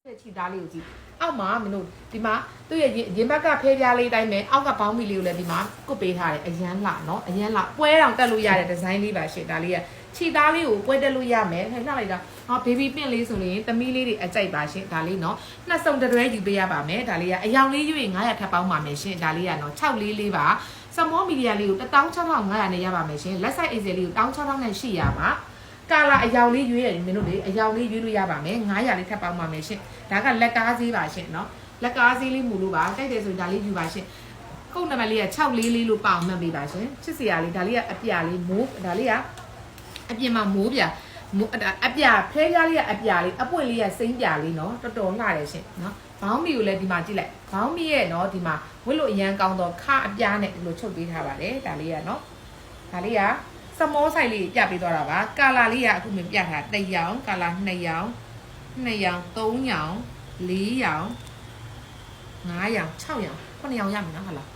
ချီသားလေးကိုကြည့်အောက်မှာမင်းတို့ဒီမှာသူ့ရဲ့ရင်ဘက်ကဖဲပြားလေးတိုင်းပဲအောက်ကဘောင်းမီလေးကိုလည်းဒီမှာကုတ်ပေးထားတယ်အရန်လှနော်အရန်လှပွဲတောင်တက်လို့ရတဲ့ဒီဇိုင်းလေးပါရှင်ဒါလေးကချီသားလေးကိုပွဲတက်လို့ရမယ်လှလိုက်တာဟောဘေဘီပင့်လေးဆိုရင်သမီးလေးတွေအကြိုက်ပါရှင်ဒါလေးနော်နှစ်စုံတရွဲယူပေးရပါမယ်ဒါလေးကအယောင်လေးယူရင်900ထပ်ပေါင်းပါမယ်ရှင်ဒါလေးကနော်644ပါစမောမီဒီယာလေးကို16500နဲ့ရပါမယ်ရှင်လက်ဆိုင်အေးစယ်လေးကို16000နဲ့ရှိရပါကာလာအယောင်လေးရွေးရတယ်မင်းတို့လေအယောင်လေးရွေးလို့ရပါမယ်900လေးထပ်ပေါင်းပါမယ်ရှင်ဒါကလက်ကားဈေးပါရှင်နော်လက်ကားဈေးလေးမူလို့ပါတိုက်တယ်ဆိုရင်ဒါလေးယူပါရှင်ခုတ်နံပါတ်လေးက644လို့ပေါအောင်မှတ်ပေးပါရှင်ချစ်စရာလေးဒါလေးကအပြာလေးမိုးဒါလေးကအပြင်မှာမိုးပြအပြာဖဲပြားလေးကအပြာလေးအပွင့်လေးကစိမ့်ပြာလေးနော်တော်တော်လှတယ်ရှင်နော်ဘောင်းမီကိုလည်းဒီမှာကြည့်လိုက်ဘောင်းမီရဲ့နော်ဒီမှာဝစ်လို့အရန်ကောင်းတော့ခအပြားနဲ့ဒီလိုချုပ်ပေးထားပါတယ်ဒါလေးကနော်ဒါလေးကစမောဆိုင်လေးပြပေးသွားတာပါကာလာလေးကအခုမြင်ပြထား1ရောင်ကာလာ2ရောင်2ရောင်3ရောင်4ရောင်5ရောင်6ရောင်9ရောင်ရမယ်နော်ဟုတ်လား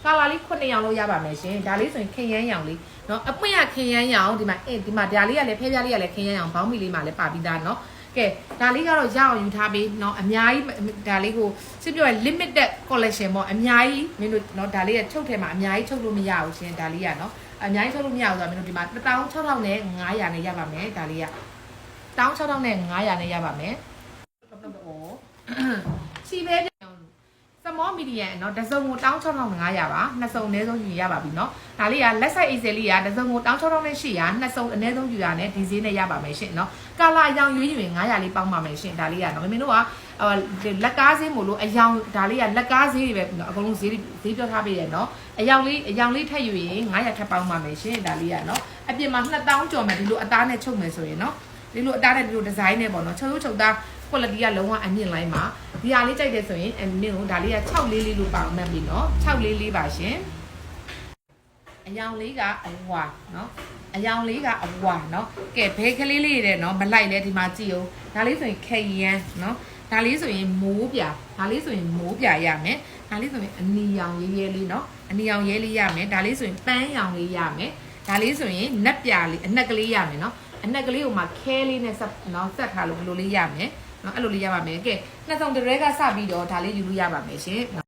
ကာလာလေး9ရောင်လို့ရပါမယ်ရှင်ဒါလေးဆိုရင်ခင်ရမ်းရောင်လေးနော်အပွင့်ရခင်ရမ်းရောင်ဒီမှာဒီမှာဒါလေးကလည်းဖဲပြားလေးကလည်းခင်ရမ်းရောင်ဘောင်းမီလေးမှာလည်းပါပြီးသားနော်ကဲဒါလေးကတော့ရအောင်ယူထားပြီးเนาะအများကြီးဒါလေးကိုစစ်ပြောရ limited collection ပေါ့အများကြီးမင်းတို့เนาะဒါလေးကချုပ်ထဲမှာအများကြီးချုပ်လို့မရဘူးရှင်ဒါလေးကเนาะအများကြီးချုပ်လို့မရဘူးဆိုတော့မင်းတို့ဒီမှာ16000နဲ့900နဲ့ရပါမယ်ဒါလေးက16000နဲ့900နဲ့ရပါမယ်စီပဲစမောမီဒီယံเนาะတစ်စုံကို16500ပါနှစ်စုံအနည်းဆုံးယူရပါပြီเนาะဒါလေးကလက်ဆိုင်အေးစယ်လေးကတစ်စုံကို16800နှစ်စုံအနည်းဆုံးယူရနဲ့ဒီဈေးနဲ့ရပါမယ်ရှင်เนาะကာလာအယောင်ရွေးယူရင်900လေးပေါင်းပါမယ်ရှင်ဒါလေးကเนาะမင်းတို့ကလက်ကားဈေးမို့လို့အယောင်ဒါလေးကလက်ကားဈေးတွေပဲအကုန်လုံးဈေးပြောထားပေးရเนาะအယောင်လေးထည့်ယူရင်900ထပ်ပေါင်းပါမယ်ရှင်ဒါလေးကเนาะအပြင်မှာ2000ကျော်မယ်ဒီလိုအသားနဲ့ချုပ်မယ်ဆိုရင်เนาะဒီလိုအသားနဲ့ဒီလိုဒီဇိုင်းနဲ့ပေါ့เนาะချုပ်သားquality ကလုံးဝအမြင့်လိုက်မှာဒီဟာလေးကြိုက်တယ်ဆိုရင်နင်းကိုဒါလေးက644လို့ပေါအောင်မှတ်ပြီเนาะ644ပါရှင်အယောင်လေးကအဝါเนาะအယောင်လေးကအဝါเนาะကဲဘဲကလေးလေးတဲ့เนาะမလိုက်လဲဒီမှာကြည့်အောင်ဒါလေးဆိုရင်ခရမ်းเนาะဒါလေးဆိုရင်မိုးပြဒါလေးဆိုရင်မိုးပြရမယ်ဒါလေးဆိုရင်အနီရောင်ရဲလေးเนาะအနီရောင်ရဲလေးရမယ်ဒါလေးဆိုရင်ပန်းရောင်လေးရမယ်ဒါလေးဆိုရင်နက်ပြလေးအနက်ကလေးရမယ်เนาะအနက်ကလေးကိုမှခဲလေးနဲ့ဆက်เนาะဆက်ထားလို့ဘယ်လိုလေးရမယ်နော်အဲ့လိုလေးရပါမယ်ကဲနှစ်ဆောင်တရဲကစပြီးတော့ဒါလေးယူလို့ရပါမယ်ရှင်